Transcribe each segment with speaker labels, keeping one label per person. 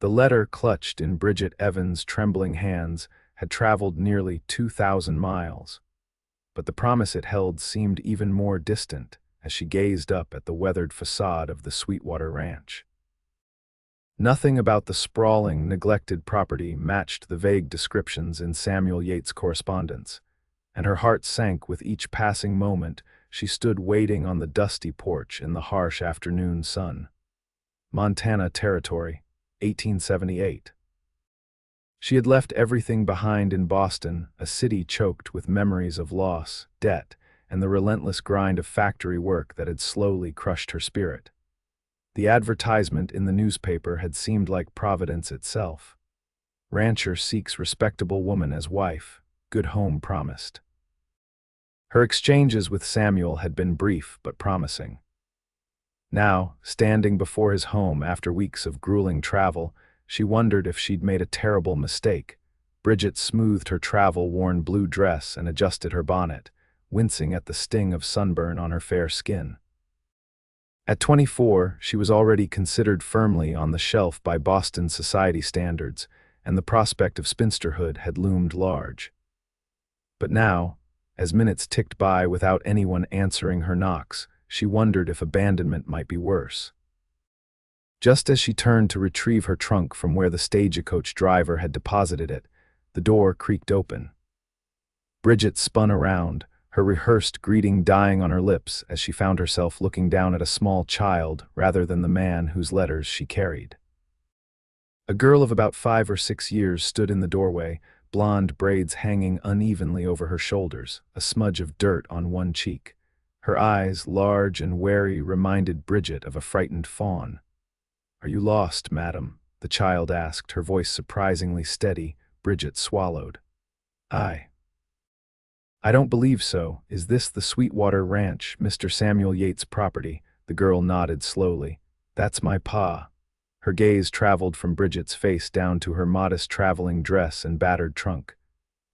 Speaker 1: The letter clutched in Bridget Evans' trembling hands had traveled nearly 2,000 miles, but the promise it held seemed even more distant as she gazed up at the weathered facade of the Sweetwater Ranch. Nothing about the sprawling, neglected property matched the vague descriptions in Samuel Yates' correspondence, and her heart sank with each passing moment she stood waiting on the dusty porch in the harsh afternoon sun. Montana Territory, 1878. She had left everything behind in Boston, a city choked with memories of loss, debt, and the relentless grind of factory work that had slowly crushed her spirit. The advertisement in the newspaper had seemed like Providence itself. Rancher seeks respectable woman as wife, good home promised. Her exchanges with Samuel had been brief but promising. Now, standing before his home after weeks of grueling travel, she wondered if she'd made a terrible mistake. Bridget smoothed her travel-worn blue dress and adjusted her bonnet, wincing at the sting of sunburn on her fair skin. At 24, she was already considered firmly on the shelf by Boston society standards, and the prospect of spinsterhood had loomed large. But now, as minutes ticked by without anyone answering her knocks, she wondered if abandonment might be worse. Just as she turned to retrieve her trunk from where the stagecoach driver had deposited it, the door creaked open. Bridget spun around, her rehearsed greeting dying on her lips as she found herself looking down at a small child rather than the man whose letters she carried. A girl of about 5 or 6 years stood in the doorway, blonde braids hanging unevenly over her shoulders, a smudge of dirt on one cheek. Her eyes, large and wary, reminded Bridget of a frightened fawn. "Are you lost, madam?" the child asked, her voice surprisingly steady. Bridget swallowed. "I don't believe so. Is this the Sweetwater Ranch, Mr. Samuel Yates' property?" The girl nodded slowly. "That's my pa." Her gaze traveled from Bridget's face down to her modest traveling dress and battered trunk.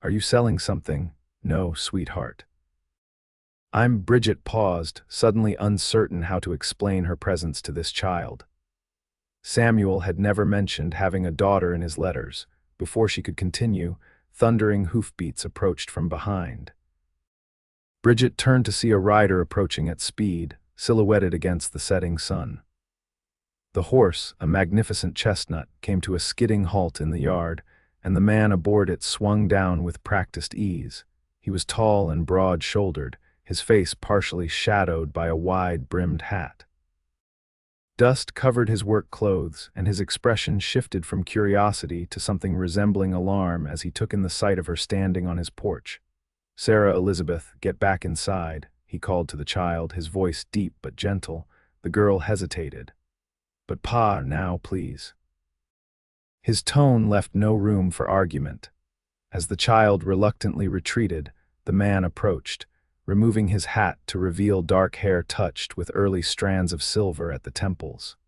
Speaker 1: "Are you selling something?" "No, sweetheart." Bridget paused, suddenly uncertain how to explain her presence to this child. Samuel had never mentioned having a daughter in his letters. Before she could continue, thundering hoofbeats approached from behind. Bridget turned to see a rider approaching at speed, silhouetted against the setting sun. The horse, a magnificent chestnut, came to a skidding halt in the yard, and the man aboard it swung down with practiced ease. He was tall and broad-shouldered, his face partially shadowed by a wide-brimmed hat. Dust covered his work clothes, and his expression shifted from curiosity to something resembling alarm as he took in the sight of her standing on his porch. "Sarah Elizabeth, get back inside," he called to the child, his voice deep but gentle. The girl hesitated. "But Pa, now, please." His tone left no room for argument. As the child reluctantly retreated, the man approached, removing his hat to reveal dark hair touched with early strands of silver at the temples.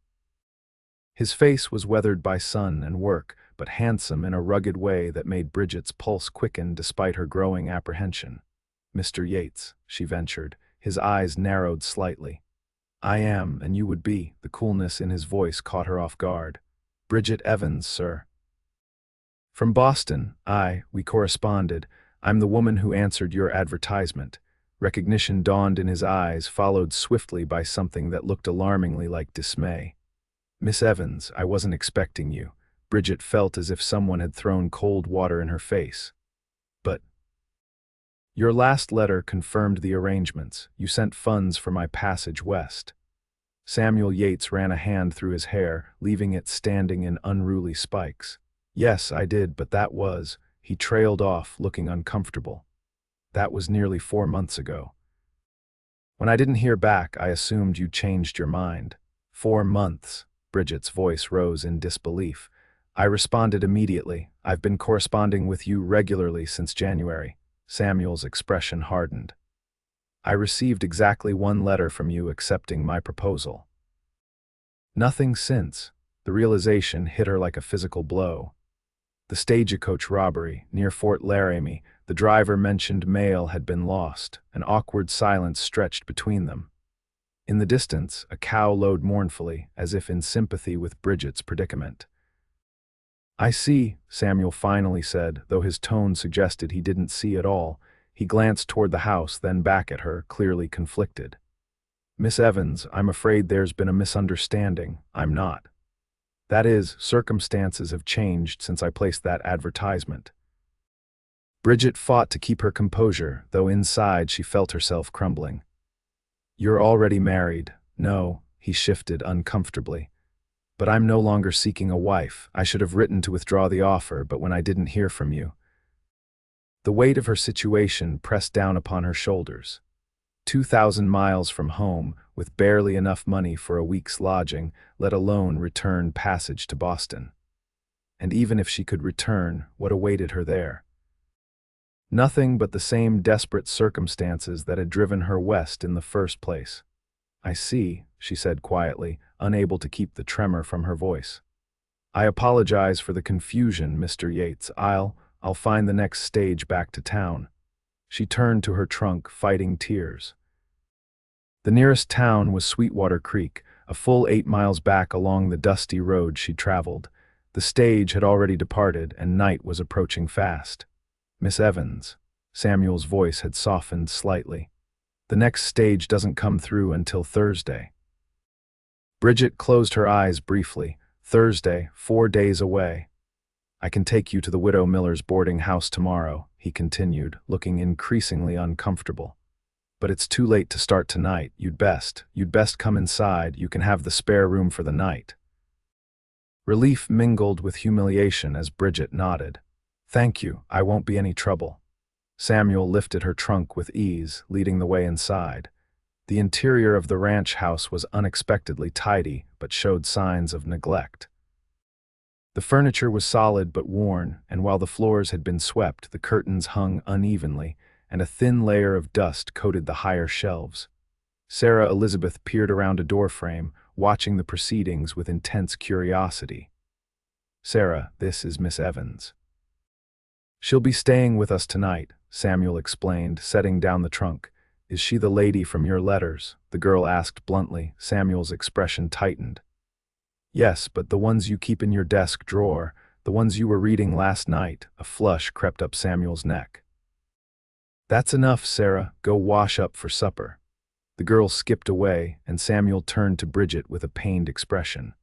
Speaker 1: His face was weathered by sun and work, but handsome in a rugged way that made Bridget's pulse quicken despite her growing apprehension. "Mr. Yates," she ventured, his eyes narrowed slightly. "I am, and you would be." The coolness in his voice caught her off guard. "Bridget Evans, sir." "From Boston. We corresponded. I'm the woman who answered your advertisement." Recognition dawned in his eyes, followed swiftly by something that looked alarmingly like dismay. "Miss Evans, I wasn't expecting you." Bridget felt as if someone had thrown cold water in her face. "But your last letter confirmed the arrangements. You sent funds for my passage west." Samuel Yates ran a hand through his hair, leaving it standing in unruly spikes. "Yes, I did, but that was—" He trailed off, looking uncomfortable. "That was nearly 4 months ago. When I didn't hear back, I assumed you changed your mind." 4 months. Bridget's voice rose in disbelief. "I responded immediately. I've been corresponding with you regularly since January." Samuel's expression hardened. "I received exactly 1 letter from you accepting my proposal." Nothing since. The realization hit her like a physical blow. The stagecoach robbery, near Fort Laramie, the driver mentioned mail had been lost. An awkward silence stretched between them. In the distance, a cow lowed mournfully, as if in sympathy with Bridget's predicament. I see, Samuel finally said, though his tone suggested he didn't see at all. He glanced toward the house, then back at her, clearly conflicted. Miss Evans, I'm afraid there's been a misunderstanding. I'm not. That is, circumstances have changed since I placed that advertisement. Bridget fought to keep her composure, though inside she felt herself crumbling. You're already married. No, he shifted uncomfortably. But I'm no longer seeking a wife. I should have written to withdraw the offer, but when I didn't hear from you. The weight of her situation pressed down upon her shoulders. 2,000 miles from home, with barely enough money for a week's lodging, let alone return passage to Boston. And even if she could return, what awaited her there? Nothing but the same desperate circumstances that had driven her west in the first place. I see, she said quietly, unable to keep the tremor from her voice. I apologize for the confusion, Mr. Yates. I'll find the next stage back to town. She turned to her trunk, fighting tears. The nearest town was Sweetwater Creek, a full 8 miles back along the dusty road she traveled. The stage had already departed, and night was approaching fast. Miss Evans, Samuel's voice had softened slightly. The next stage doesn't come through until Thursday. Bridget closed her eyes briefly. Thursday, 4 days away. I can take you to the Widow Miller's boarding house tomorrow, he continued, looking increasingly uncomfortable. But it's too late to start tonight. You'd best come inside. You can have the spare room for the night. Relief mingled with humiliation as Bridget nodded. Thank you, I won't be any trouble. Samuel lifted her trunk with ease, leading the way inside. The interior of the ranch house was unexpectedly tidy, but showed signs of neglect. The furniture was solid but worn, and while the floors had been swept, the curtains hung unevenly, and a thin layer of dust coated the higher shelves. Sarah Elizabeth peered around a doorframe, watching the proceedings with intense curiosity. Sarah, this is Miss Evans. She'll be staying with us tonight, Samuel explained, setting down the trunk. Is she the lady from your letters? The girl asked bluntly. Samuel's expression tightened. Yes, but the ones you keep in your desk drawer, the ones you were reading last night. A flush crept up Samuel's neck. That's enough, Sarah. Go wash up for supper. The girl skipped away, and Samuel turned to Bridget with a pained expression.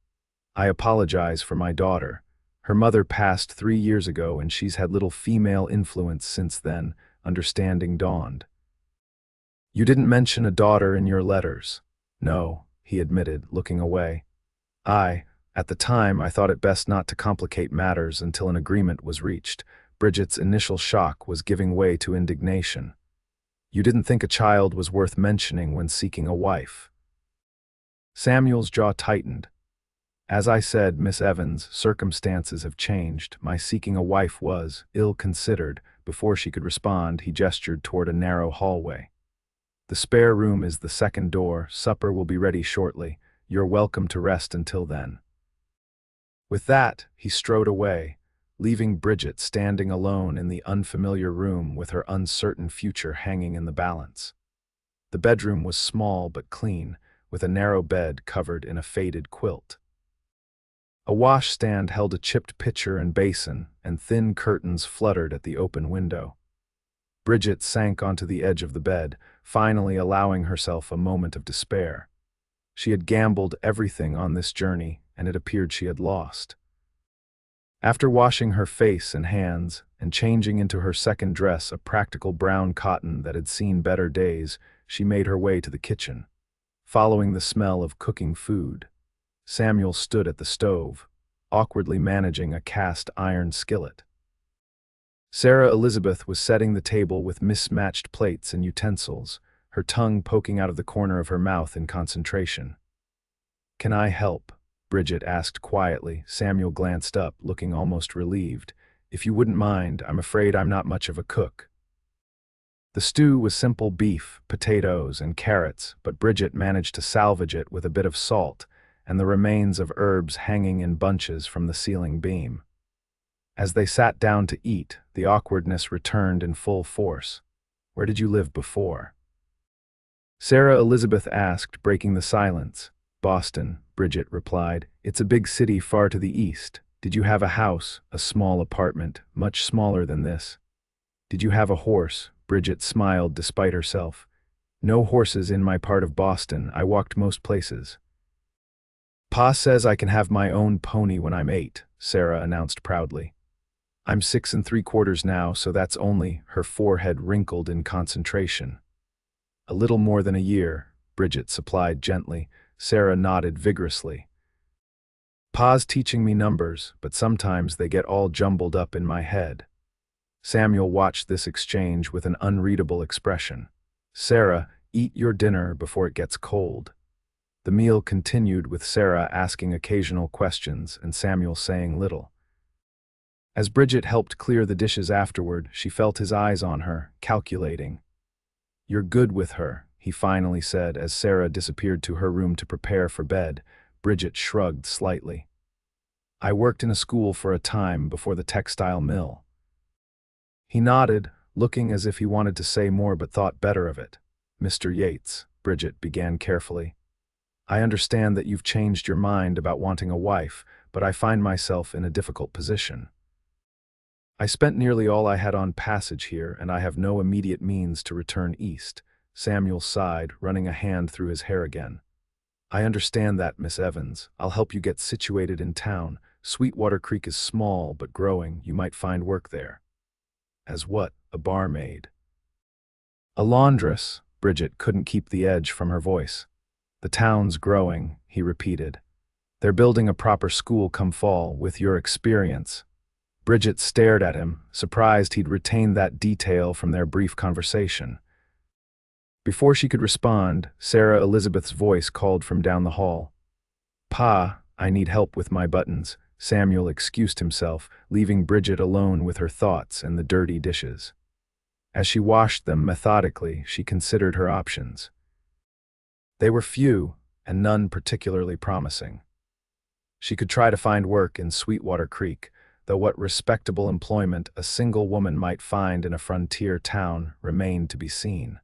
Speaker 1: I apologize for my daughter. Her mother passed 3 years ago, and she's had little female influence since then. Understanding dawned. You didn't mention a daughter in your letters. No, he admitted, looking away. At the time, I thought it best not to complicate matters until an agreement was reached. Bridget's initial shock was giving way to indignation. You didn't think a child was worth mentioning when seeking a wife. Samuel's jaw tightened. As I said, Miss Evans, circumstances have changed. My seeking a wife was ill-considered. Before she could respond, he gestured toward a narrow hallway. The spare room is the second door. Supper will be ready shortly. You're welcome to rest until then. With that, he strode away, leaving Bridget standing alone in the unfamiliar room with her uncertain future hanging in the balance. The bedroom was small but clean, with a narrow bed covered in a faded quilt. A washstand held a chipped pitcher and basin, and thin curtains fluttered at the open window. Bridget sank onto the edge of the bed, finally allowing herself a moment of despair. She had gambled everything on this journey, and it appeared she had lost. After washing her face and hands, and changing into her second dress, a practical brown cotton that had seen better days, she made her way to the kitchen. Following the smell of cooking food, Samuel stood at the stove, awkwardly managing a cast iron skillet. Sarah Elizabeth was setting the table with mismatched plates and utensils, her tongue poking out of the corner of her mouth in concentration. Can I help? Bridget asked quietly. Samuel glanced up, looking almost relieved. If you wouldn't mind, I'm afraid I'm not much of a cook. The stew was simple beef, potatoes, and carrots, but Bridget managed to salvage it with a bit of salt and the remains of herbs hanging in bunches from the ceiling beam. As they sat down to eat, the awkwardness returned in full force. Where did you live before? Sarah Elizabeth asked, breaking the silence. Boston, Bridget replied. It's a big city far to the east. Did you have a house, a small apartment, much smaller than this? Did you have a horse? Bridget smiled despite herself. No horses in my part of Boston. I walked most places. Pa says I can have my own pony when I'm 8, Sarah announced proudly. I'm 6 3/4 now, so that's only, her forehead wrinkled in concentration. A little more than a year, Bridget supplied gently. Sarah nodded vigorously. Pa's teaching me numbers, but sometimes they get all jumbled up in my head. Samuel watched this exchange with an unreadable expression. Sarah, eat your dinner before it gets cold. The meal continued with Sarah asking occasional questions and Samuel saying little. As Bridget helped clear the dishes afterward, she felt his eyes on her, calculating. You're good with her, he finally said as Sarah disappeared to her room to prepare for bed. Bridget shrugged slightly. I worked in a school for a time before the textile mill. He nodded, looking as if he wanted to say more but thought better of it. Mr. Yates, Bridget began carefully. I understand that you've changed your mind about wanting a wife, but I find myself in a difficult position. I spent nearly all I had on passage here, and I have no immediate means to return east. Samuel sighed, running a hand through his hair again. I understand that, Miss Evans. I'll help you get situated in town. Sweetwater Creek is small but growing. You might find work there. As what? A barmaid? A laundress. Bridget couldn't keep the edge from her voice. The town's growing, he repeated. They're building a proper school come fall, with your experience. Bridget stared at him, surprised he'd retained that detail from their brief conversation. Before she could respond, Sarah Elizabeth's voice called from down the hall. Pa, I need help with my buttons. Samuel excused himself, leaving Bridget alone with her thoughts and the dirty dishes. As she washed them methodically, she considered her options. They were few, and none particularly promising. She could try to find work in Sweetwater Creek, though what respectable employment a single woman might find in a frontier town remained to be seen.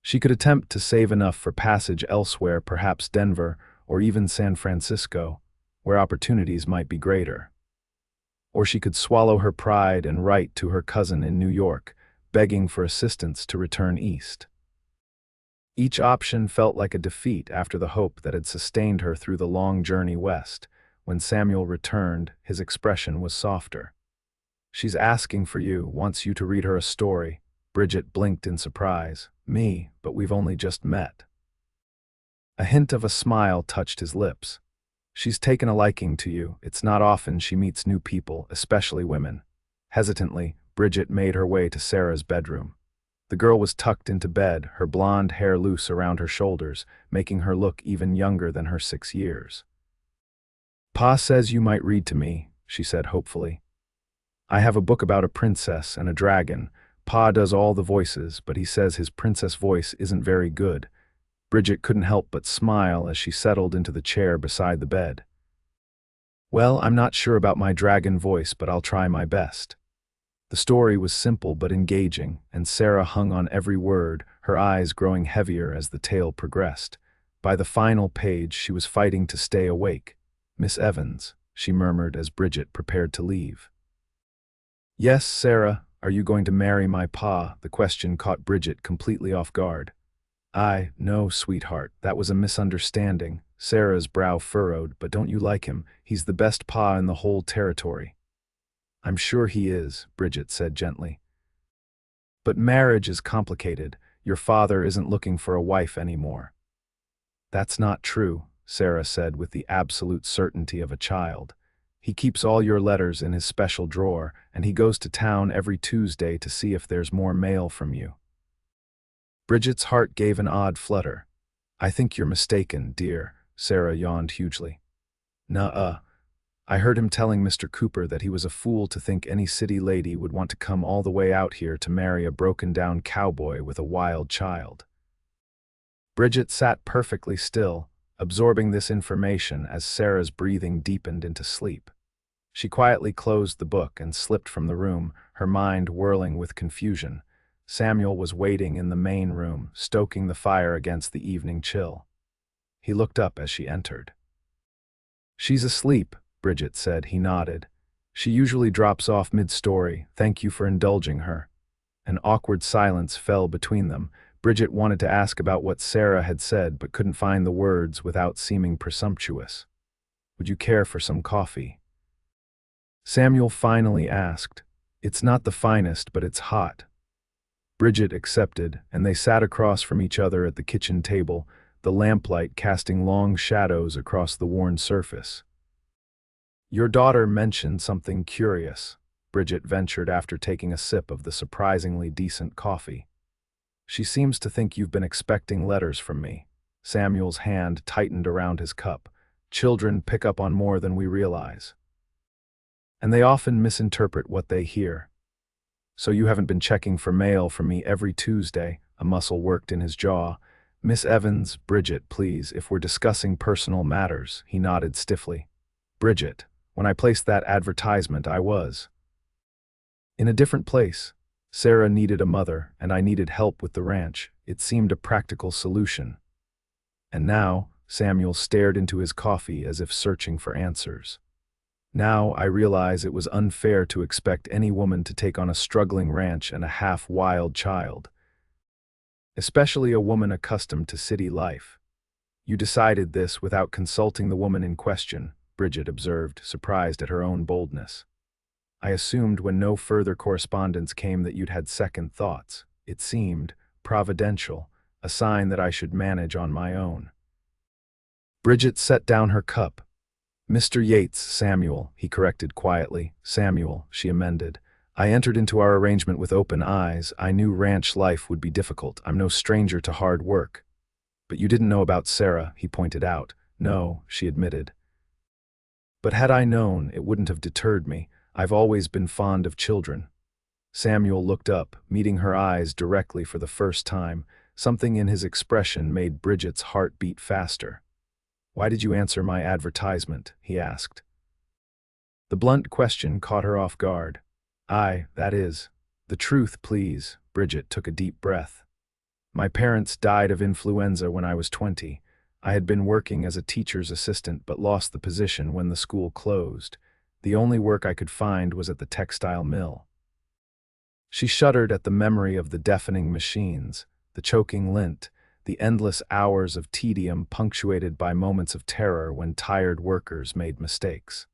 Speaker 1: She could attempt to save enough for passage elsewhere, perhaps Denver or even San Francisco, where opportunities might be greater. Or she could swallow her pride and write to her cousin in New York, begging for assistance to return east. Each option felt like a defeat after the hope that had sustained her through the long journey west. When Samuel returned, his expression was softer. She's asking for you, wants you to read her a story. Bridget blinked in surprise. Me, but we've only just met. A hint of a smile touched his lips. She's taken a liking to you. It's not often she meets new people, especially women. Hesitantly, Bridget made her way to Sarah's bedroom. The girl was tucked into bed, her blonde hair loose around her shoulders, making her look even younger than her 6 years. Pa says you might read to me, she said hopefully. I have a book about a princess and a dragon. Pa does all the voices, but he says his princess voice isn't very good. Bridget couldn't help but smile as she settled into the chair beside the bed. Well, I'm not sure about my dragon voice, but I'll try my best. The story was simple but engaging, and Sarah hung on every word, her eyes growing heavier as the tale progressed. By the final page, she was fighting to stay awake. Miss Evans, she murmured as Bridget prepared to leave. Yes, Sarah, are you going to marry my pa? The question caught Bridget completely off guard. No, sweetheart, that was a misunderstanding. Sarah's brow furrowed, but don't you like him? He's the best pa in the whole territory. I'm sure he is, Bridget said gently. But marriage is complicated. Your father isn't looking for a wife anymore. That's not true, Sarah said with the absolute certainty of a child. He keeps all your letters in his special drawer, and he goes to town every Tuesday to see if there's more mail from you. Bridget's heart gave an odd flutter. I think you're mistaken, dear, Sarah yawned hugely. Nuh-uh. I heard him telling Mr. Cooper that he was a fool to think any city lady would want to come all the way out here to marry a broken-down cowboy with a wild child. Bridget sat perfectly still, absorbing this information as Sarah's breathing deepened into sleep. She quietly closed the book and slipped from the room, her mind whirling with confusion. Samuel was waiting in the main room, stoking the fire against the evening chill. He looked up as she entered. She's asleep, Bridget said. He nodded. She usually drops off mid-story. Thank you for indulging her. An awkward silence fell between them. Bridget wanted to ask about what Sarah had said, but couldn't find the words without seeming presumptuous. Would you care for some coffee? Samuel finally asked. It's not the finest, but it's hot. Bridget accepted, and they sat across from each other at the kitchen table, the lamplight casting long shadows across the worn surface. Your daughter mentioned something curious, Bridget ventured after taking a sip of the surprisingly decent coffee. She seems to think you've been expecting letters from me. Samuel's hand tightened around his cup. Children pick up on more than we realize. And they often misinterpret what they hear. So you haven't been checking for mail from me every Tuesday? A muscle worked in his jaw. Miss Evans, Bridget, please, if we're discussing personal matters. He nodded stiffly. Bridget, when I placed that advertisement, I was in a different place. Sarah needed a mother, and I needed help with the ranch. It seemed a practical solution. And now, Samuel stared into his coffee as if searching for answers. Now I realize it was unfair to expect any woman to take on a struggling ranch and a half-wild child. Especially a woman accustomed to city life. You decided this without consulting the woman in question, Bridget observed, surprised at her own boldness. I assumed when no further correspondence came that you'd had second thoughts. It seemed providential, a sign that I should manage on my own. Bridget set down her cup. Mr. Yates, Samuel, he corrected quietly. Samuel, she amended. I entered into our arrangement with open eyes. I knew ranch life would be difficult. I'm no stranger to hard work. But you didn't know about Sarah, he pointed out. No, she admitted. But had I known, it wouldn't have deterred me. I've always been fond of children. Samuel looked up, meeting her eyes directly for the first time. Something in his expression made Bridget's heart beat faster. Why did you answer my advertisement? He asked. The blunt question caught her off guard. That is. The truth, please. Bridget took a deep breath. My parents died of influenza when I was 20. I had been working as a teacher's assistant but lost the position when the school closed. The only work I could find was at the textile mill. She shuddered at the memory of the deafening machines, the choking lint, the endless hours of tedium punctuated by moments of terror when tired workers made mistakes.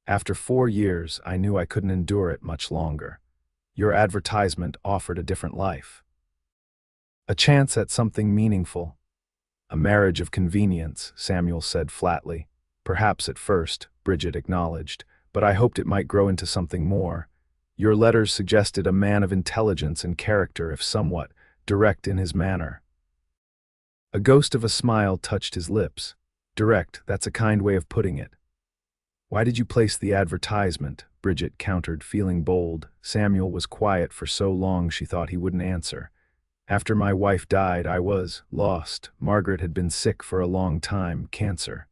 Speaker 1: After 4 years, I knew I couldn't endure it much longer. Your advertisement offered a different life. A chance at something meaningful. A marriage of convenience, Samuel said flatly. Perhaps at first, Bridget acknowledged, but I hoped it might grow into something more. Your letters suggested a man of intelligence and character, if somewhat direct in his manner. A ghost of a smile touched his lips. Direct, that's a kind way of putting it. Why did you place the advertisement? Bridget countered, feeling bold. Samuel was quiet for so long she thought he wouldn't answer. After my wife died, I was lost. Margaret had been sick for a long time, cancer.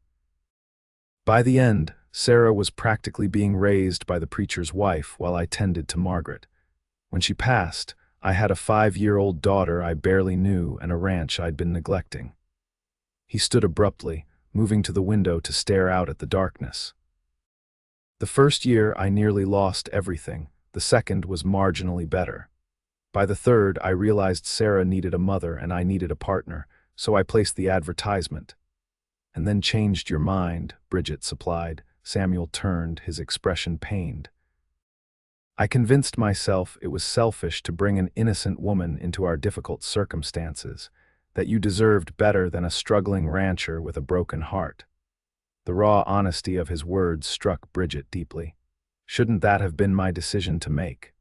Speaker 1: By the end, Sarah was practically being raised by the preacher's wife while I tended to Margaret. When she passed, I had a 5-year-old daughter I barely knew and a ranch I'd been neglecting. He stood abruptly, moving to the window to stare out at the darkness. The first year, I nearly lost everything. The second was marginally better. By the third, I realized Sarah needed a mother and I needed a partner, so I placed the advertisement. And then changed your mind, Bridget supplied. Samuel turned, his expression pained. I convinced myself it was selfish to bring an innocent woman into our difficult circumstances, that you deserved better than a struggling rancher with a broken heart. The raw honesty of his words struck Bridget deeply. Shouldn't that have been my decision to make?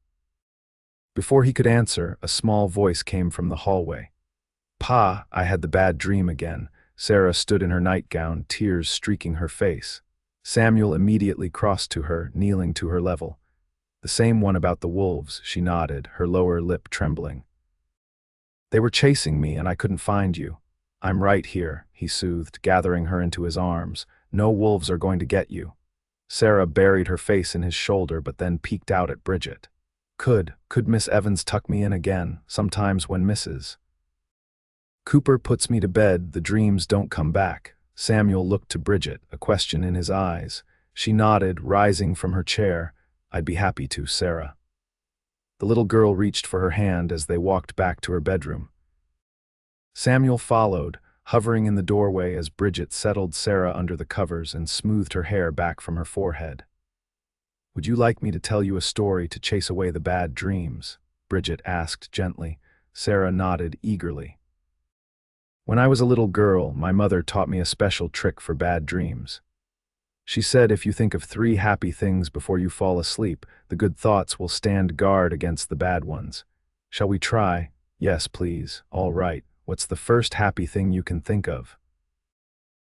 Speaker 1: Before he could answer, a small voice came from the hallway. Pa, I had the bad dream again. Sarah stood in her nightgown, tears streaking her face. Samuel immediately crossed to her, kneeling to her level. The same one about the wolves, she nodded, her lower lip trembling. They were chasing me and I couldn't find you. I'm right here, he soothed, gathering her into his arms. No wolves are going to get you. Sarah buried her face in his shoulder but then peeked out at Bridget. Could Miss Evans tuck me in again, sometimes when Mrs. Cooper puts me to bed, the dreams don't come back. Samuel looked to Bridget, a question in his eyes. She nodded, rising from her chair. I'd be happy to, Sarah. The little girl reached for her hand as they walked back to her bedroom. Samuel followed, hovering in the doorway as Bridget settled Sarah under the covers and smoothed her hair back from her forehead. Would you like me to tell you a story to chase away the bad dreams? Bridget asked gently. Sarah nodded eagerly. When I was a little girl, my mother taught me a special trick for bad dreams. She said if you think of 3 happy things before you fall asleep, the good thoughts will stand guard against the bad ones. Shall we try? Yes, please. All right. What's the first happy thing you can think of?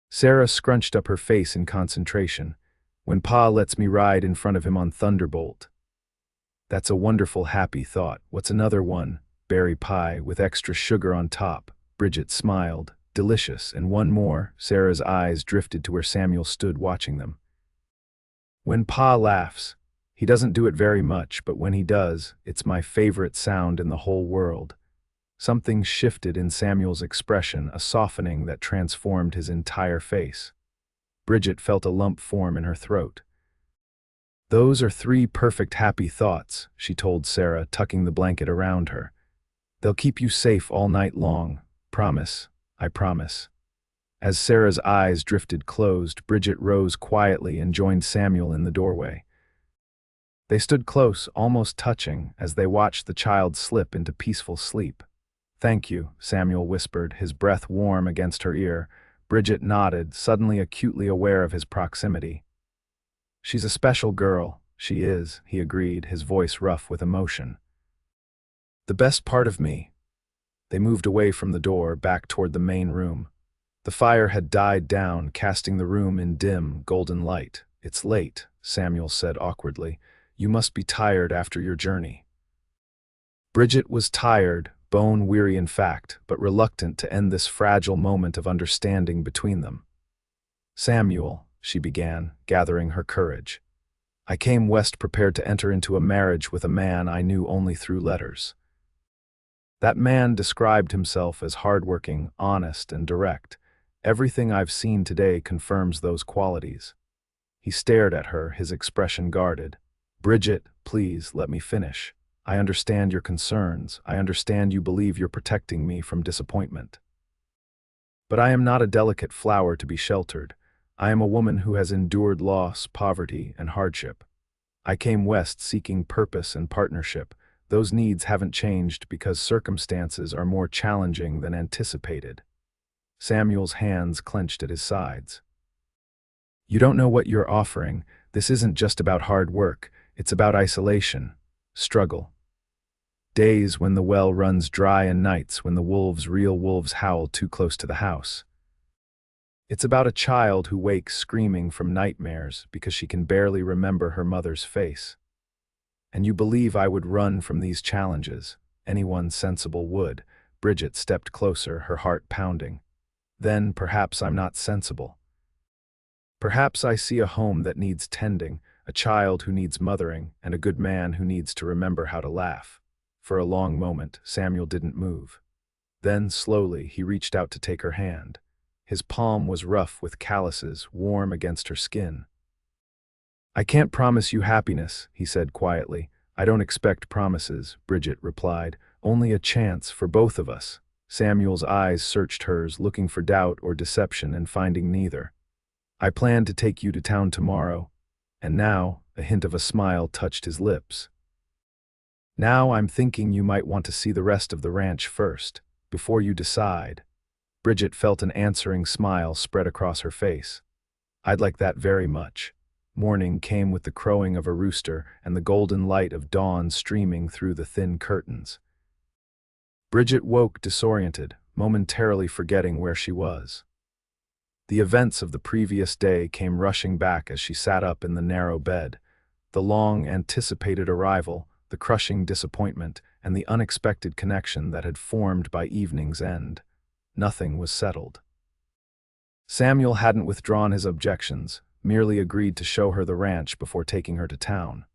Speaker 1: Sarah scrunched up her face in concentration. When Pa lets me ride in front of him on Thunderbolt. That's a wonderful happy thought. What's another one? Berry pie with extra sugar on top. Bridget smiled. Delicious. And one more. Sarah's eyes drifted to where Samuel stood watching them. When Pa laughs. He doesn't do it very much, but when he does, it's my favorite sound in the whole world. Something shifted in Samuel's expression, a softening that transformed his entire face. Bridget felt a lump form in her throat. Those are 3 perfect happy thoughts, she told Sarah, tucking the blanket around her. They'll keep you safe all night long. Promise. I promise. As Sarah's eyes drifted closed, Bridget rose quietly and joined Samuel in the doorway. They stood close, almost touching, as they watched the child slip into peaceful sleep. Thank you, Samuel whispered, his breath warm against her ear. Bridget nodded, suddenly acutely aware of his proximity. She's a special girl. She is, he agreed, his voice rough with emotion. The best part of me. They moved away from the door, back toward the main room. The fire had died down, casting the room in dim, golden light. It's late, Samuel said awkwardly. You must be tired after your journey. Bridget was tired, bone-weary in fact, but reluctant to end this fragile moment of understanding between them. Samuel, she began, gathering her courage. I came west prepared to enter into a marriage with a man I knew only through letters. That man described himself as hardworking, honest, and direct. Everything I've seen today confirms those qualities. He stared at her, his expression guarded. Bridget, please, let me finish. I understand your concerns. I understand you believe you're protecting me from disappointment. But I am not a delicate flower to be sheltered. I am a woman who has endured loss, poverty, and hardship. I came west seeking purpose and partnership. Those needs haven't changed because circumstances are more challenging than anticipated. Samuel's hands clenched at his sides. You don't know what you're offering. This isn't just about hard work. It's about isolation. Struggle. Days when the well runs dry and nights when the real wolves howl too close to the house. It's about a child who wakes screaming from nightmares because she can barely remember her mother's face. And you believe I would run from these challenges. Anyone sensible would. Bridget stepped closer, her heart pounding. Then perhaps I'm not sensible. Perhaps I see a home that needs tending, a child who needs mothering, and a good man who needs to remember how to laugh. For a long moment, Samuel didn't move. Then, slowly, he reached out to take her hand. His palm was rough with calluses, warm against her skin. I can't promise you happiness, he said quietly. I don't expect promises, Bridget replied. Only a chance for both of us. Samuel's eyes searched hers, looking for doubt or deception and finding neither. I plan to take you to town tomorrow. And now, a hint of a smile touched his lips. Now I'm thinking you might want to see the rest of the ranch first, before you decide. Bridget felt an answering smile spread across her face. I'd like that very much. Morning came with the crowing of a rooster and the golden light of dawn streaming through the thin curtains. Bridget woke disoriented, momentarily forgetting where she was. The events of the previous day came rushing back as she sat up in the narrow bed. The long-anticipated arrival, the crushing disappointment, and the unexpected connection that had formed by evening's end. Nothing was settled. Samuel hadn't withdrawn his objections, merely agreed to show her the ranch before taking her to town.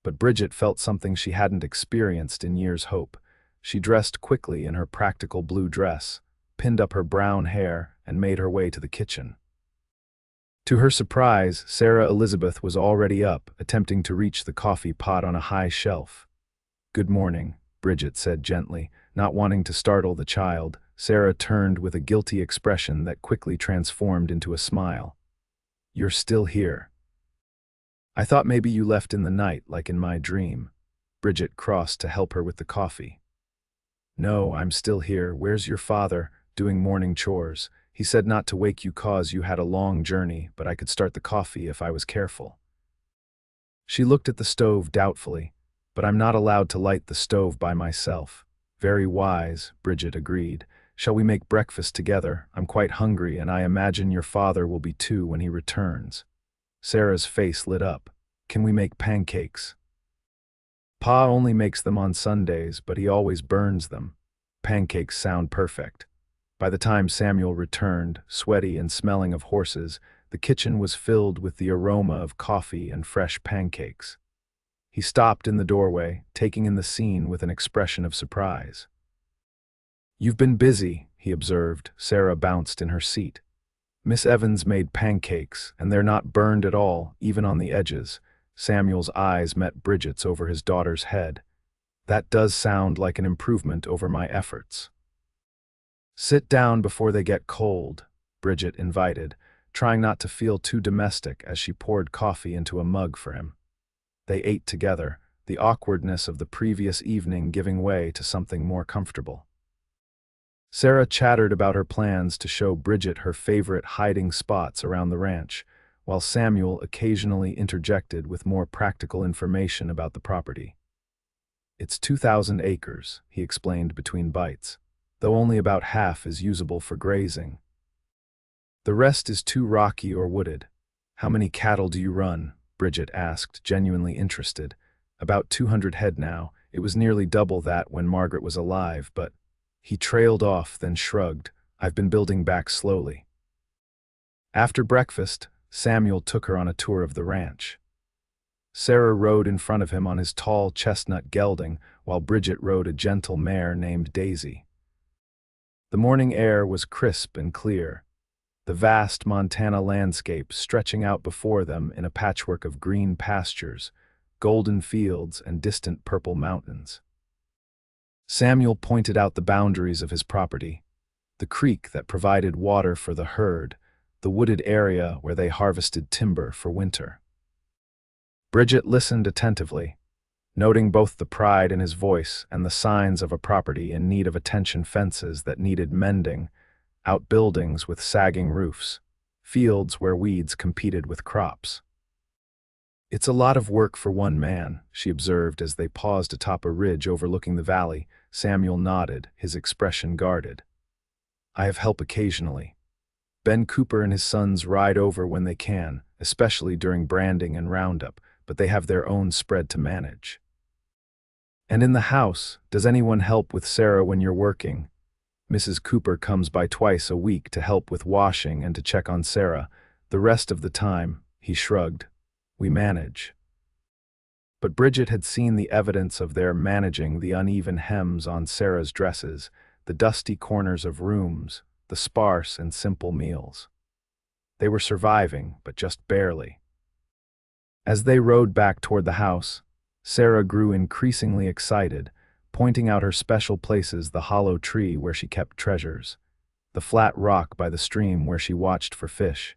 Speaker 1: But Bridget felt something she hadn't experienced in years' hope. She dressed quickly in her practical blue dress, pinned up her brown hair, and made her way to the kitchen. To her surprise, Sarah Elizabeth was already up, attempting to reach the coffee pot on a high shelf. "Good morning," Bridget said gently. Not wanting to startle the child, Sarah turned with a guilty expression that quickly transformed into a smile. "You're still here. I thought maybe you left in the night, like in my dream." Bridget crossed to help her with the coffee. "No, I'm still here. Where's your father? Doing morning chores. He said not to wake you 'cause you had a long journey, but I could start the coffee if I was careful." She looked at the stove doubtfully. "But I'm not allowed to light the stove by myself." "Very wise," Bridget agreed. "Shall we make breakfast together? I'm quite hungry, and I imagine your father will be too when he returns." Sarah's face lit up. "Can we make pancakes?" "Pa only makes them on Sundays, but he always burns them." Pancakes sound perfect. By the time Samuel returned, sweaty and smelling of horses, the kitchen was filled with the aroma of coffee and fresh pancakes. He stopped in the doorway, taking in the scene with an expression of surprise. "You've been busy," he observed. Sarah bounced in her seat. "Miss Evans made pancakes, and they're not burned at all, even on the edges." Samuel's eyes met Bridget's over his daughter's head. "That does sound like an improvement over my efforts." "Sit down before they get cold," Bridget invited, trying not to feel too domestic as she poured coffee into a mug for him. They ate together, the awkwardness of the previous evening giving way to something more comfortable. Sarah chattered about her plans to show Bridget her favorite hiding spots around the ranch, while Samuel occasionally interjected with more practical information about the property. "It's 2,000 acres, he explained between bites, though only about half is usable for grazing. The rest is too rocky or wooded." "How many cattle do you run?" Bridget asked, genuinely interested. "About 200 head now. It was nearly double that when Margaret was alive, but—" He trailed off, then shrugged. "I've been building back slowly." After breakfast, Samuel took her on a tour of the ranch. Sarah rode in front of him on his tall chestnut gelding, while Bridget rode a gentle mare named Daisy. The morning air was crisp and clear, the vast Montana landscape stretching out before them in a patchwork of green pastures, golden fields, and distant purple mountains. Samuel pointed out the boundaries of his property: the creek that provided water for the herd, the wooded area where they harvested timber for winter. Bridget listened attentively, noting both the pride in his voice and the signs of a property in need of attention: fences that needed mending, outbuildings with sagging roofs, fields where weeds competed with crops. "It's a lot of work for one man," she observed as they paused atop a ridge overlooking the valley. Samuel nodded, his expression guarded. "I have help occasionally. Ben Cooper and his sons ride over when they can, especially during branding and roundup, but they have their own spread to manage." "And in the house, does anyone help with Sarah when you're working?" "Mrs. Cooper comes by twice a week to help with washing and to check on Sarah. The rest of the time," he shrugged, "we manage." But Bridget had seen the evidence of their managing: the uneven hems on Sarah's dresses, the dusty corners of rooms, the sparse and simple meals. They were surviving, but just barely. As they rode back toward the house, Sarah grew increasingly excited, pointing out her special places: the hollow tree where she kept treasures, the flat rock by the stream where she watched for fish,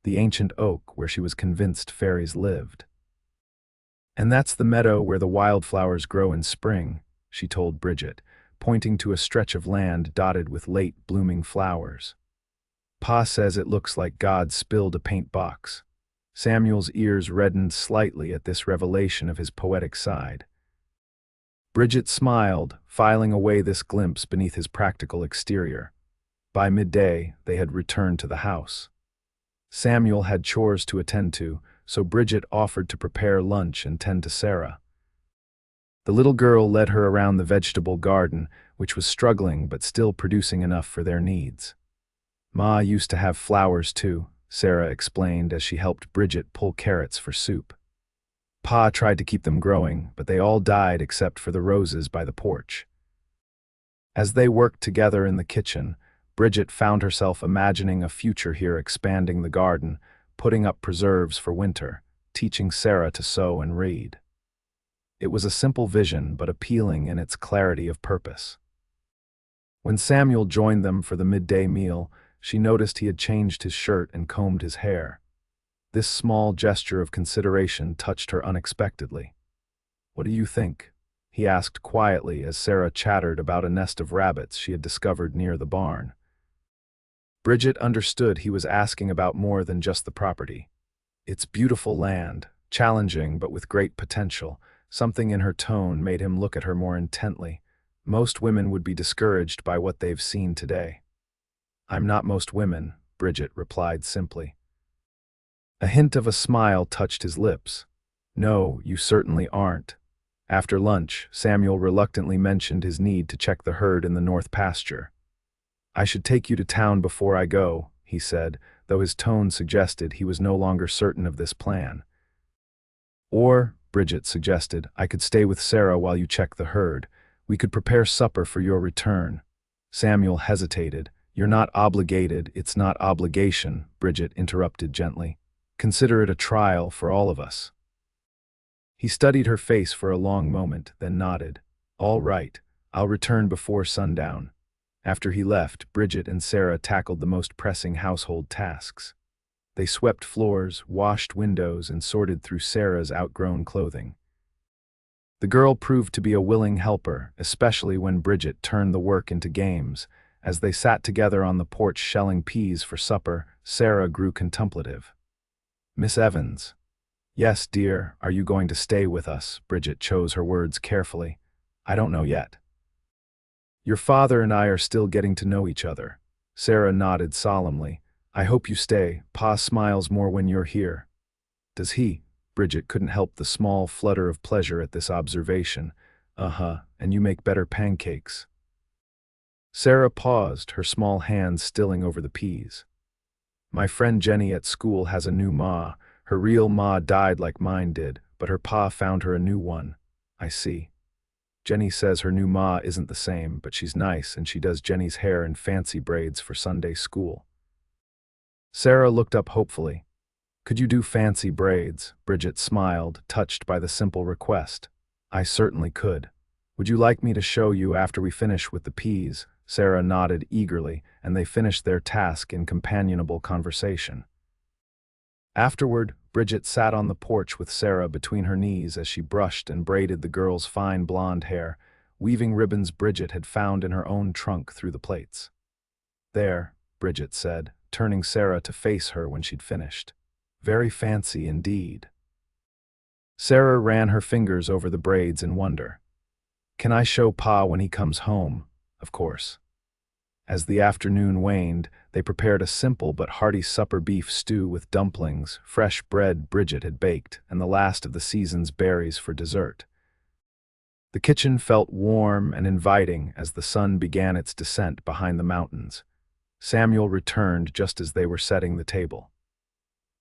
Speaker 1: the ancient oak where she was convinced fairies lived. "And that's the meadow where the wildflowers grow in spring," she told Bridget, pointing to a stretch of land dotted with late blooming flowers. "Pa says it looks like God spilled a paint box." Samuel's ears reddened slightly at this revelation of his poetic side. Bridget smiled, filing away this glimpse beneath his practical exterior. By midday, they had returned to the house. Samuel had chores to attend to, so Bridget offered to prepare lunch and tend to Sarah. The little girl led her around the vegetable garden, which was struggling but still producing enough for their needs. "Ma used to have flowers too," Sarah explained as she helped Bridget pull carrots for soup. "Pa tried to keep them growing, but they all died except for the roses by the porch." As they worked together in the kitchen, Bridget found herself imagining a future here: expanding the garden, putting up preserves for winter, teaching Sarah to sew and read. It was a simple vision, but appealing in its clarity of purpose. When Samuel joined them for the midday meal, she noticed he had changed his shirt and combed his hair. This small gesture of consideration touched her unexpectedly. "What do you think?" he asked quietly as Sarah chattered about a nest of rabbits she had discovered near the barn. Bridget understood he was asking about more than just the property. It's beautiful land, challenging but with great potential. Something in her tone made him look at her more intently. Most women would be discouraged by what they've seen today. "I'm not most women," Bridget replied simply. A hint of a smile touched his lips. "No, you certainly aren't." After lunch, Samuel reluctantly mentioned his need to check the herd in the north pasture. "I should take you to town before I go," he said, though his tone suggested he was no longer certain of this plan. "Or," Bridget suggested, "I could stay with Sarah while you check the herd. We could prepare supper for your return." Samuel hesitated. "You're not obligated, it's not obligation," Bridget interrupted gently. "Consider it a trial for all of us." He studied her face for a long moment, then nodded. "All right, I'll return before sundown." After he left, Bridget and Sarah tackled the most pressing household tasks. They swept floors, washed windows, and sorted through Sarah's outgrown clothing. The girl proved to be a willing helper, especially when Bridget turned the work into games. As they sat together on the porch shelling peas for supper, Sarah grew contemplative. "Miss Evans." "Yes, dear, are you going to stay with us?" Bridget chose her words carefully. "I don't know yet." "Your father and I are still getting to know each other." Sarah nodded solemnly. "I hope you stay. Pa smiles more when you're here." "Does he?" Bridget couldn't help the small flutter of pleasure at this observation. "Uh-huh, and you make better pancakes." Sarah paused, her small hands stilling over the peas. "My friend Jenny at school has a new ma. Her real ma died like mine did, but her pa found her a new one." "I see." "Jenny says her new ma isn't the same, but she's nice and she does Jenny's hair in fancy braids for Sunday school." Sarah looked up hopefully. "Could you do fancy braids?" Bridget smiled, touched by the simple request. "I certainly could. Would you like me to show you after we finish with the peas?" Sarah nodded eagerly, and they finished their task in companionable conversation. Afterward, Bridget sat on the porch with Sarah between her knees as she brushed and braided the girl's fine blonde hair, weaving ribbons Bridget had found in her own trunk through the plaits. "There," Bridget said, turning Sarah to face her when she'd finished. "Very fancy indeed." Sarah ran her fingers over the braids in wonder. "Can I show Pa when he comes home?" "Of course." As the afternoon waned, they prepared a simple but hearty supper: beef stew with dumplings, fresh bread Bridget had baked, and the last of the season's berries for dessert. The kitchen felt warm and inviting as the sun began its descent behind the mountains. Samuel returned just as they were setting the table.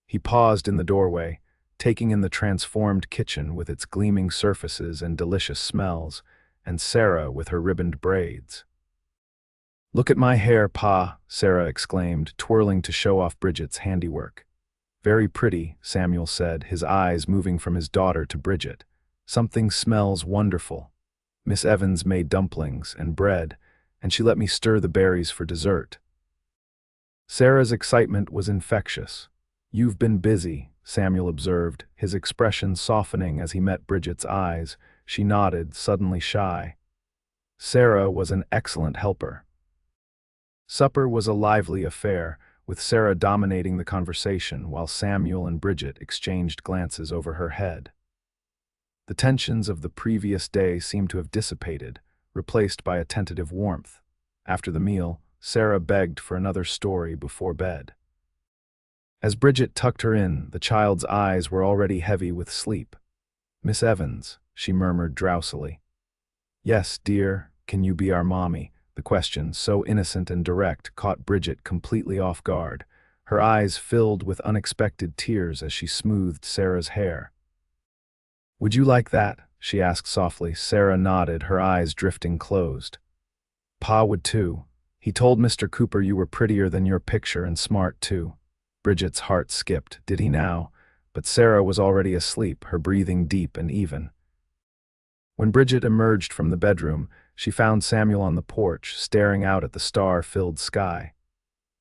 Speaker 1: He paused in the doorway, taking in the transformed kitchen with its gleaming surfaces and delicious smells, and Sarah with her ribboned braids. "Look at my hair, Pa," Sarah exclaimed, twirling to show off Bridget's handiwork. "Very pretty," Samuel said, his eyes moving from his daughter to Bridget. "Something smells wonderful. Miss Evans made dumplings and bread, and she let me stir the berries for dessert." Sarah's excitement was infectious. "You've been busy," Samuel observed, his expression softening as he met Bridget's eyes. She nodded, suddenly shy. Sarah was an excellent helper. Supper was a lively affair, with Sarah dominating the conversation while Samuel and Bridget exchanged glances over her head. The tensions of the previous day seemed to have dissipated, replaced by a tentative warmth. After the meal, Sarah begged for another story before bed. As Bridget tucked her in, the child's eyes were already heavy with sleep. "Miss Evans," she murmured drowsily. "Yes, dear, can you be our mommy?" The question, so innocent and direct, caught Bridget completely off guard. Her eyes filled with unexpected tears as she smoothed Sarah's hair. "Would you like that?" she asked softly. Sarah nodded, her eyes drifting closed. "Pa would too. He told Mr. Cooper you were prettier than your picture and smart too." Bridget's heart skipped. Did he now? But Sarah was already asleep, her breathing deep and even. When Bridget emerged from the bedroom, she found Samuel on the porch, staring out at the star-filled sky.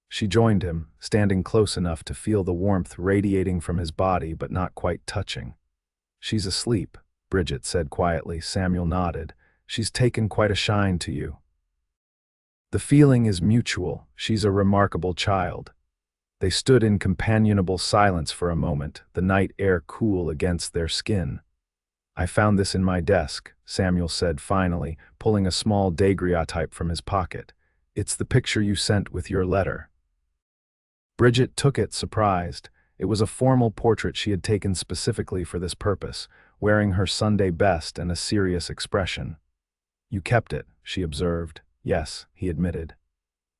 Speaker 1: She joined him, standing close enough to feel the warmth radiating from his body but not quite touching. "She's asleep," Bridget said quietly. Samuel nodded. "She's taken quite a shine to you." "The feeling is mutual. She's a remarkable child." They stood in companionable silence for a moment, the night air cool against their skin. "I found this in my desk," Samuel said finally, pulling a small daguerreotype from his pocket. "It's the picture you sent with your letter." Bridget took it, surprised. It was a formal portrait she had taken specifically for this purpose, wearing her Sunday best and a serious expression. "You kept it," she observed. "Yes," he admitted.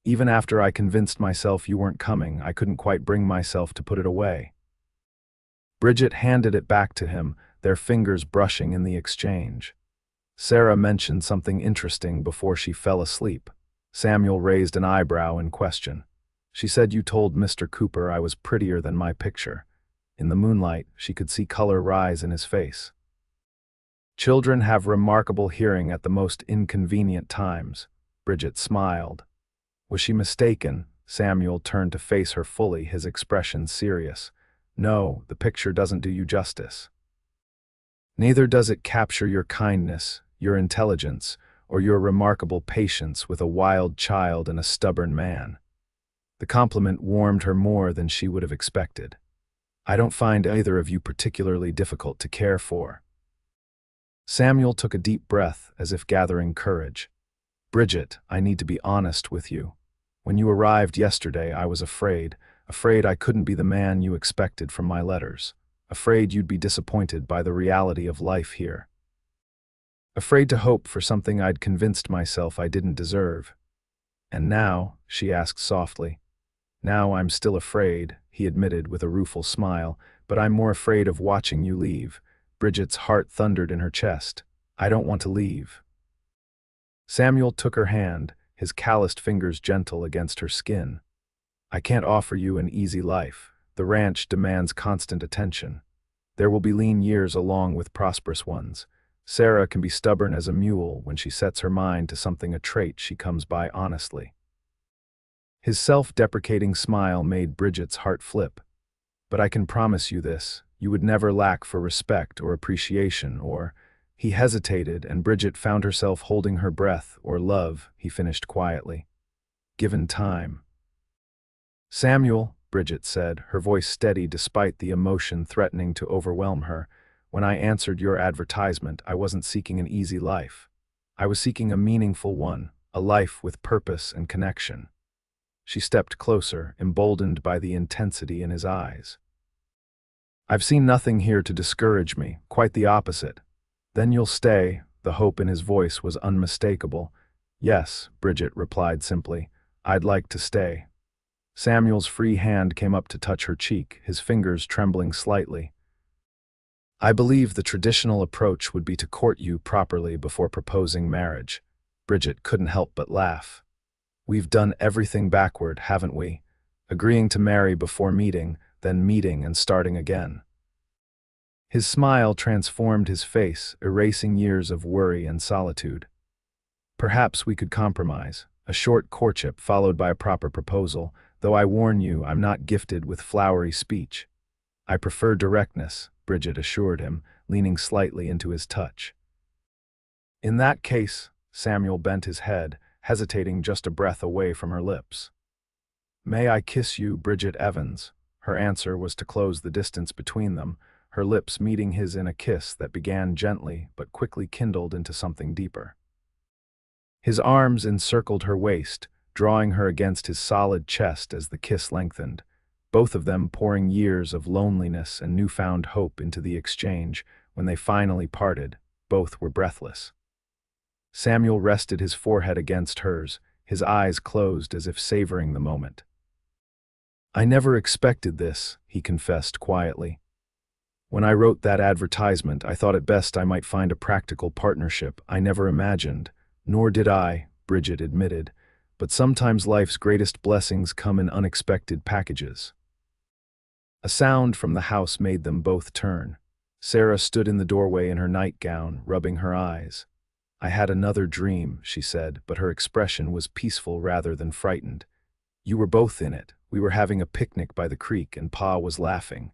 Speaker 1: "Even after I convinced myself you weren't coming, I couldn't quite bring myself to put it away." Bridget handed it back to him, their fingers brushing in the exchange. Sarah mentioned something interesting before she fell asleep. Samuel raised an eyebrow in question. "She said you told Mr. Cooper I was prettier than my picture." In the moonlight, she could see color rise in his face. "Children have remarkable hearing at the most inconvenient times." Bridget smiled. Was she mistaken? Samuel turned to face her fully, his expression serious. "No, the picture doesn't do you justice. Neither does it capture your kindness, your intelligence, or your remarkable patience with a wild child and a stubborn man." The compliment warmed her more than she would have expected. "I don't find either of you particularly difficult to care for." Samuel took a deep breath, as if gathering courage. "Bridget, I need to be honest with you. When you arrived yesterday, I was afraid I couldn't be the man you expected from my letters. Afraid you'd be disappointed by the reality of life here. Afraid to hope for something I'd convinced myself I didn't deserve. And now," she asked softly. "Now I'm still afraid," he admitted with a rueful smile, "but I'm more afraid of watching you leave." Bridget's heart thundered in her chest. "I don't want to leave." Samuel took her hand, his calloused fingers gentle against her skin. "I can't offer you an easy life. The ranch demands constant attention. There will be lean years along with prosperous ones. Sarah can be stubborn as a mule when she sets her mind to something, a trait she comes by honestly." His self-deprecating smile made Bridget's heart flip. "But I can promise you this, you would never lack for respect or appreciation or—" He hesitated, and Bridget found herself holding her breath, "or love," he finished quietly. "Given time." "Samuel," Bridget said, her voice steady despite the emotion threatening to overwhelm her, "when I answered your advertisement, I wasn't seeking an easy life. I was seeking a meaningful one, a life with purpose and connection." She stepped closer, emboldened by the intensity in his eyes. "I've seen nothing here to discourage me, quite the opposite." "Then you'll stay?" The hope in his voice was unmistakable. "Yes," Bridget replied simply. "I'd like to stay." Samuel's free hand came up to touch her cheek, his fingers trembling slightly. "I believe the traditional approach would be to court you properly before proposing marriage." Bridget couldn't help but laugh. "We've done everything backward, haven't we? Agreeing to marry before meeting, then meeting and starting again." His smile transformed his face, erasing years of worry and solitude. "Perhaps we could compromise. A short courtship followed by a proper proposal, though I warn you I'm not gifted with flowery speech." "I prefer directness," Bridget assured him, leaning slightly into his touch. "In that case," Samuel bent his head, hesitating just a breath away from her lips. "May I kiss you, Bridget Evans?" Her answer was to close the distance between them, her lips meeting his in a kiss that began gently but quickly kindled into something deeper. His arms encircled her waist, drawing her against his solid chest as the kiss lengthened, both of them pouring years of loneliness and newfound hope into the exchange. When they finally parted, both were breathless. Samuel rested his forehead against hers, his eyes closed as if savoring the moment. "I never expected this," he confessed quietly. "When I wrote that advertisement, I thought it best I might find a practical partnership. I never imagined." "Nor did I," Bridget admitted, "but sometimes life's greatest blessings come in unexpected packages." A sound from the house made them both turn. Sarah stood in the doorway in her nightgown, rubbing her eyes. "I had another dream," she said, but her expression was peaceful rather than frightened. "You were both in it. We were having a picnic by the creek and Pa was laughing."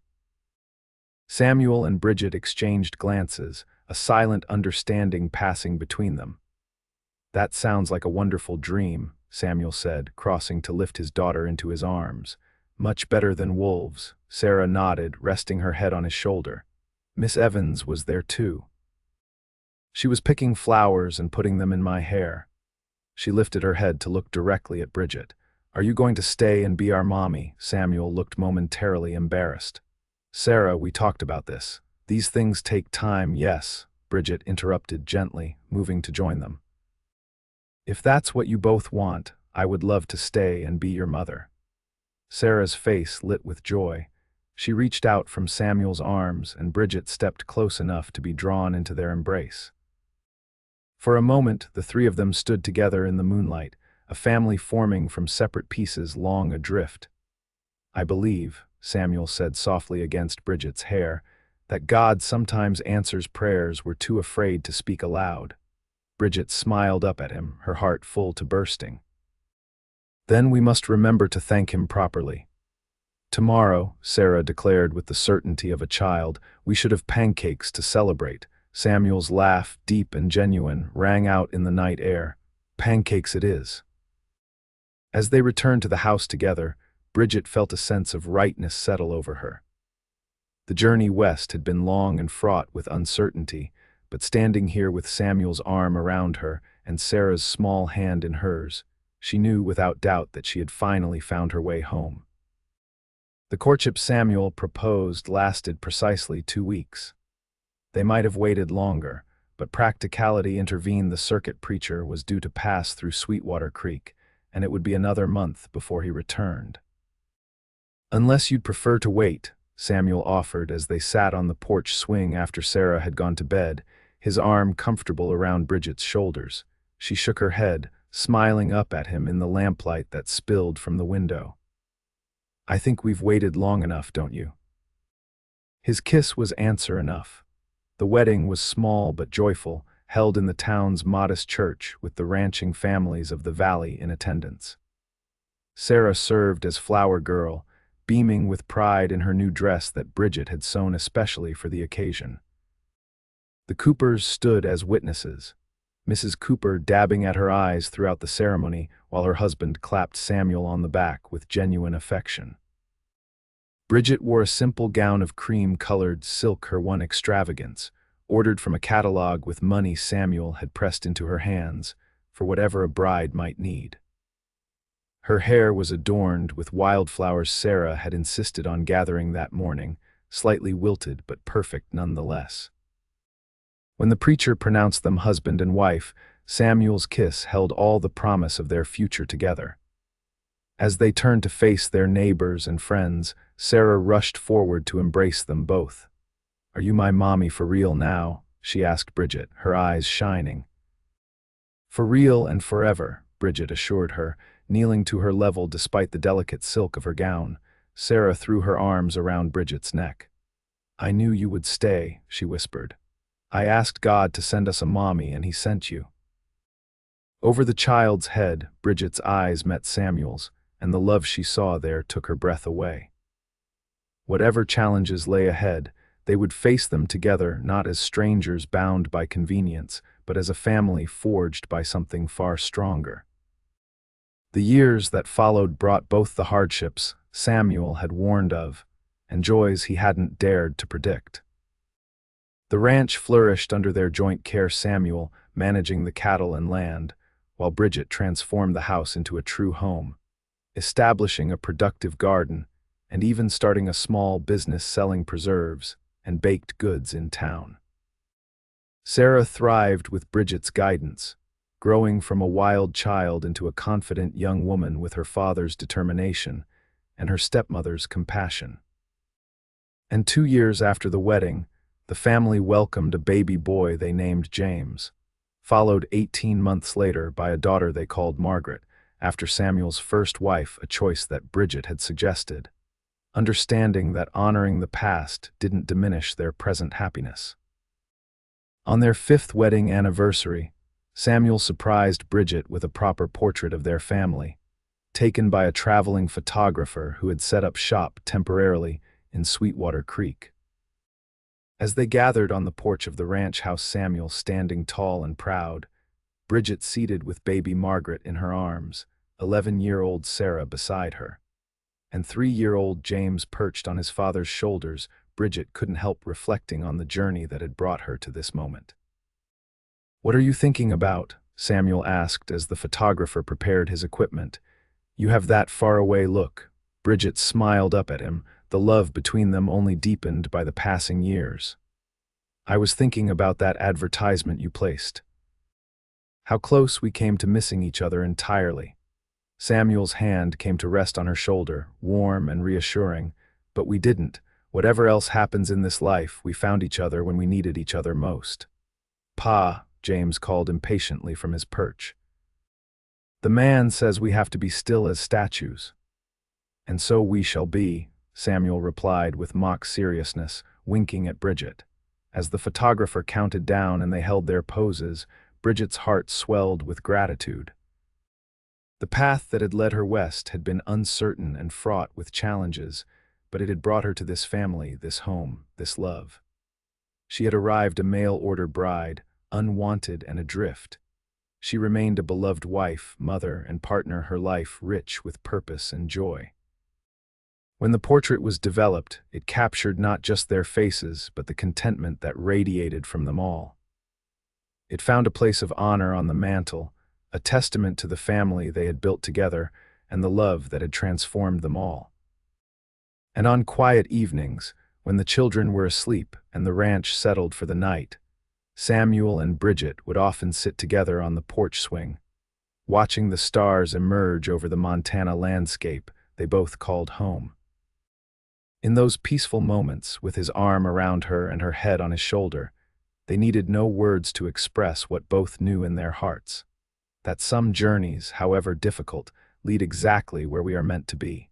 Speaker 1: Samuel and Bridget exchanged glances, a silent understanding passing between them. "That sounds like a wonderful dream," Samuel said, crossing to lift his daughter into his arms. "Much better than wolves." Sarah nodded, resting her head on his shoulder. "Miss Evans was there too. She was picking flowers and putting them in my hair." She lifted her head to look directly at Bridget. "Are you going to stay and be our mommy?" Samuel looked momentarily embarrassed. "Sarah, we talked about this. These things take time." "Yes," Bridget interrupted gently, moving to join them. "If that's what you both want, I would love to stay and be your mother." Sarah's face lit with joy. She reached out from Samuel's arms, and Bridget stepped close enough to be drawn into their embrace. For a moment, the three of them stood together in the moonlight, a family forming from separate pieces long adrift. "I believe," Samuel said softly against Bridget's hair, "that God sometimes answers prayers we're too afraid to speak aloud." Bridget smiled up at him, her heart full to bursting. "Then we must remember to thank him properly. Tomorrow," Sarah declared with the certainty of a child, "we should have pancakes to celebrate." Samuel's laugh, deep and genuine, rang out in the night air. "Pancakes it is." As they returned to the house together, Bridget felt a sense of rightness settle over her. The journey west had been long and fraught with uncertainty, but standing here with Samuel's arm around her and Sarah's small hand in hers, she knew without doubt that she had finally found her way home. The courtship Samuel proposed lasted precisely 2 weeks. They might have waited longer, but practicality intervened. The circuit preacher was due to pass through Sweetwater Creek, and it would be another month before he returned. "Unless you'd prefer to wait," Samuel offered as they sat on the porch swing after Sarah had gone to bed, his arm comfortable around Bridget's shoulders. She shook her head, smiling up at him in the lamplight that spilled from the window. "I think we've waited long enough, don't you?" His kiss was answer enough. The wedding was small but joyful, held in the town's modest church with the ranching families of the valley in attendance. Sarah served as flower girl, beaming with pride in her new dress that Bridget had sewn especially for the occasion. The Coopers stood as witnesses, Mrs. Cooper dabbing at her eyes throughout the ceremony while her husband clapped Samuel on the back with genuine affection. Bridget wore a simple gown of cream-colored silk, her one extravagance, ordered from a catalog with money Samuel had pressed into her hands for whatever a bride might need. Her hair was adorned with wildflowers Sarah had insisted on gathering that morning, slightly wilted but perfect nonetheless. When the preacher pronounced them husband and wife, Samuel's kiss held all the promise of their future together. As they turned to face their neighbors and friends, Sarah rushed forward to embrace them both. "Are you my mommy for real now?" she asked Bridget, her eyes shining. "For real and forever," Bridget assured her, kneeling to her level despite the delicate silk of her gown. Sarah threw her arms around Bridget's neck. "I knew you would stay," she whispered. "I asked God to send us a mommy, and he sent you." Over the child's head, Bridget's eyes met Samuel's, and the love she saw there took her breath away. Whatever challenges lay ahead, they would face them together, not as strangers bound by convenience, but as a family forged by something far stronger. The years that followed brought both the hardships Samuel had warned of, and joys he hadn't dared to predict. The ranch flourished under their joint care, Samuel managing the cattle and land, while Bridget transformed the house into a true home, establishing a productive garden, and even starting a small business selling preserves and baked goods in town. Sarah thrived with Bridget's guidance, growing from a wild child into a confident young woman with her father's determination and her stepmother's compassion. And 2 years after the wedding, the family welcomed a baby boy they named James, followed 18 months later by a daughter they called Margaret, after Samuel's first wife, a choice that Bridget had suggested. understanding that honoring the past didn't diminish their present happiness. On their 5th wedding anniversary, Samuel surprised Bridget with a proper portrait of their family, taken by a traveling photographer who had set up shop temporarily in Sweetwater Creek. As they gathered on the porch of the ranch house, Samuel standing tall and proud, Bridget seated with baby Margaret in her arms, 11-year-old Sarah beside her, and 3-year-old James perched on his father's shoulders, Bridget couldn't help reflecting on the journey that had brought her to this moment. "What are you thinking about?" Samuel asked as the photographer prepared his equipment. "You have that faraway look." Bridget smiled up at him, the love between them only deepened by the passing years. "I was thinking about that advertisement you placed. How close we came to missing each other entirely." Samuel's hand came to rest on her shoulder, warm and reassuring. "But we didn't. Whatever else happens in this life, we found each other when we needed each other most." "Pa," James called impatiently from his perch. "The man says we have to be still as statues." "And so we shall be," Samuel replied with mock seriousness, winking at Bridget. As the photographer counted down and they held their poses, Bridget's heart swelled with gratitude. The path that had led her west had been uncertain and fraught with challenges, but it had brought her to this family, this home, this love. She had arrived a mail-order bride, unwanted and adrift. She remained a beloved wife, mother, and partner, her life rich with purpose and joy. When the portrait was developed, it captured not just their faces, but the contentment that radiated from them all. It found a place of honor on the mantle, a testament to the family they had built together and the love that had transformed them all. And on quiet evenings, when the children were asleep and the ranch settled for the night, Samuel and Bridget would often sit together on the porch swing, watching the stars emerge over the Montana landscape they both called home. In those peaceful moments, with his arm around her and her head on his shoulder, they needed no words to express what both knew in their hearts: that some journeys, however difficult, lead exactly where we are meant to be.